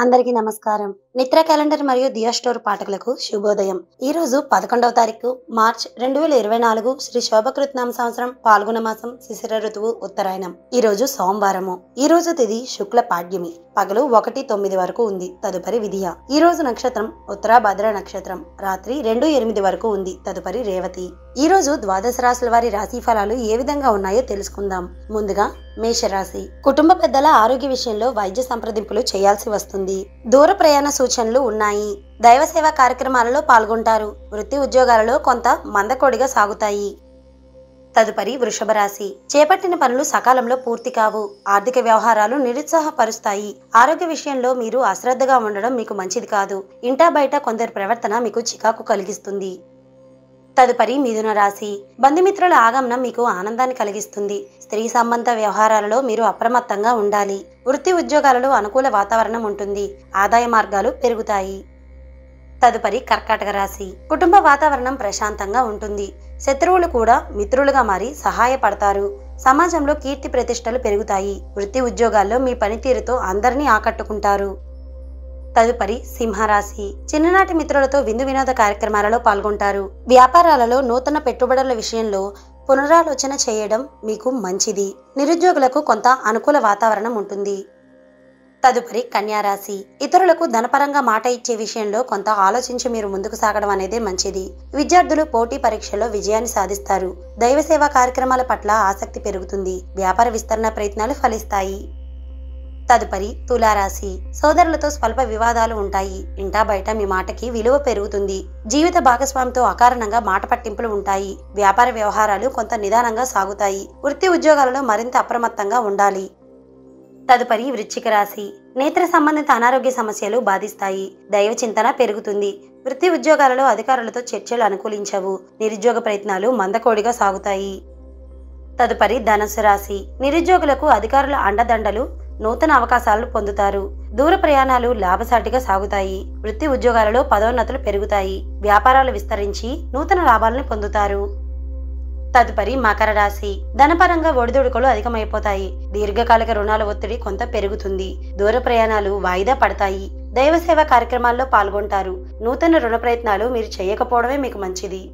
అందరికీ నమస్కారం. నిత్ర క్యాలెండర్ మరియు దియా స్టోర్ పాఠకులకు శుభోదయం. ఈ రోజు 11వ తారీఖు మార్చ్ 2024 శ్రీ శోభకృత్నామ సంవత్సరం పాల్గొన మాసం శిశిర ఋతువు ఉత్తరాయణం. ఈ రోజు సోమవారము. ఈ రోజు తిథి శుక్ల పాడ్యమి. పగలు 1-9 వరకు ఉంది. తదుపరి విధియ. ఈ రోజు నక్షత్రం ఉత్తరాభద్ర నక్షత్రం. రాత్రి 2-8 వరకు ఉంది. తదుపరి రేవతి. ఈ రోజు ద్వాదశ రాశుల వారి రాశి ఫలాలు ఏ విధంగా ఉన్నాయో తెలుసుకుందాం. ముందుగా మేషరాశి. కుటుంబ పెద్దల ఆరోగ్య విషయంలో వైద్య సంప్రదింపులు చేయాల్సి వస్తుంది. దూర ప్రయాణ సూచనలు ఉన్నాయి. దైవ సేవా కార్యక్రమాలలో పాల్గొంటారు. వృత్తి ఉద్యోగాలలో కొంత మందకొడిగా సాగుతాయి. తదుపరి వృషభ రాశి. చేపట్టిన పనులు సకాలంలో పూర్తి కావు. ఆర్థిక వ్యవహారాలు నిరుత్సాహపరుస్తాయి. ఆరోగ్య విషయంలో మీరు అశ్రద్ధగా ఉండడం మీకు మంచిది కాదు. ఇంటా బయట కొందరి ప్రవర్తన మీకు చికాకు కలిగిస్తుంది. తదుపరి మిథున రాశి. బంధుమిత్రుల ఆగమనం మీకు ఆనందాన్ని కలిగిస్తుంది. స్త్రీ సంబంధ వ్యవహారాలలో మీరు అప్రమత్తంగా ఉండాలి. వృత్తి ఉద్యోగాలలో అనుకూల వాతావరణం ఉంటుంది. ఆదాయ మార్గాలు పెరుగుతాయి. తదుపరి కర్కాటక రాశి. కుటుంబ వాతావరణం ప్రశాంతంగా ఉంటుంది. శత్రువులు కూడా మిత్రులుగా మారి సహాయపడతారు. సమాజంలో కీర్తి ప్రతిష్టలు పెరుగుతాయి. వృత్తి ఉద్యోగాల్లో మీ పనితీరుతో అందరినీ ఆకట్టుకుంటారు. తదుపరి సింహరాశి. చిన్ననాటి మిత్రులతో విందు వినోద కార్యక్రమాలలో పాల్గొంటారు. వ్యాపారాలలో నూతన పెట్టుబడుల విషయంలో పునరాలోచన చేయడం మీకు మంచిది. నిరుద్యోగులకు కొంత అనుకూల వాతావరణం ఉంటుంది. తదుపరి కన్యారాశి. ఇతరులకు ధనపరంగా మాట ఇచ్చే విషయంలో కొంత ఆలోచించి మీరు ముందుకు సాగడం అనేదే మంచిది. విద్యార్థులు పోటీ పరీక్షల్లో విజయాన్ని సాధిస్తారు. దైవ సేవా కార్యక్రమాల పట్ల ఆసక్తి పెరుగుతుంది. వ్యాపార విస్తరణ ప్రయత్నాలు ఫలిస్తాయి. తదుపరి తులారాశి. సోదరులతో స్వల్ప వివాదాలు ఉంటాయి. ఇంటా బయట మీ మాటకి విలువ పెరుగుతుంది. జీవిత భాగస్వామితో అకారణంగా మాట పట్టింపులు ఉంటాయి. వ్యాపార వ్యవహారాలు కొంత నిదానంగా సాగుతాయి. వృత్తి ఉద్యోగాలలో మరింత అప్రమత్తంగా ఉండాలి. తదుపరి వృశ్చిక రాశి. నేత్ర సంబంధిత అనారోగ్య సమస్యలు బాధిస్తాయి. దైవ చింతన పెరుగుతుంది. వృత్తి ఉద్యోగాలలో అధికారులతో చర్చలు అనుకూలించవు. నిరుద్యోగ ప్రయత్నాలు మందకోడిగా సాగుతాయి. తదుపరి ధనుస్సు రాశి. నిరుద్యోగులకు అధికారుల అండదండలు నూతన అవకాశాలను పొందుతారు. దూర ప్రయాణాలు లాభసాటిగా సాగుతాయి. వృత్తి ఉద్యోగాలలో పదోన్నతులు పెరుగుతాయి. వ్యాపారాలు విస్తరించి నూతన లాభాలను పొందుతారు. తదుపరి మకర రాశి. ధనపరంగా ఒడిదుడుకులు అధికమైపోతాయి. దీర్ఘకాలిక రుణాల ఒత్తిడి కొంత పెరుగుతుంది. దూర ప్రయాణాలు వాయిదా పడతాయి. దైవ సేవా కార్యక్రమాల్లో పాల్గొంటారు. నూతన రుణ ప్రయత్నాలు మీరు చేయకపోవడమే మీకు మంచిది.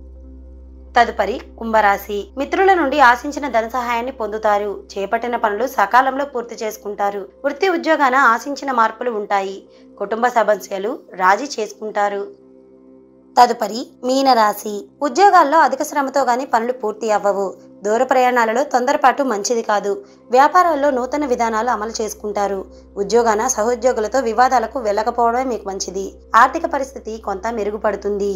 తదుపరి కుంభరాశి. మిత్రుల నుండి ఆశించిన ధన సహాయాన్ని పొందుతారు. చేపట్టిన పనులు సకాలంలో పూర్తి చేసుకుంటారు. వృత్తి ఉద్యోగాన ఆశించిన మార్పులు ఉంటాయి. కుటుంబ సమస్యలు రాజీ చేసుకుంటారు. తదుపరి మీనరాశి. ఉద్యోగాల్లో అధిక శ్రమతో గాని పనులు పూర్తి అవ్వవు. దూర ప్రయాణాలలో తొందరపాటు మంచిది కాదు. వ్యాపారాల్లో నూతన విధానాలు అమలు చేసుకుంటారు. ఉద్యోగాన సహోద్యోగులతో వివాదాలకు వెళ్ళకపోవడమే మీకు మంచిది. ఆర్థిక పరిస్థితి కొంత మెరుగుపడుతుంది.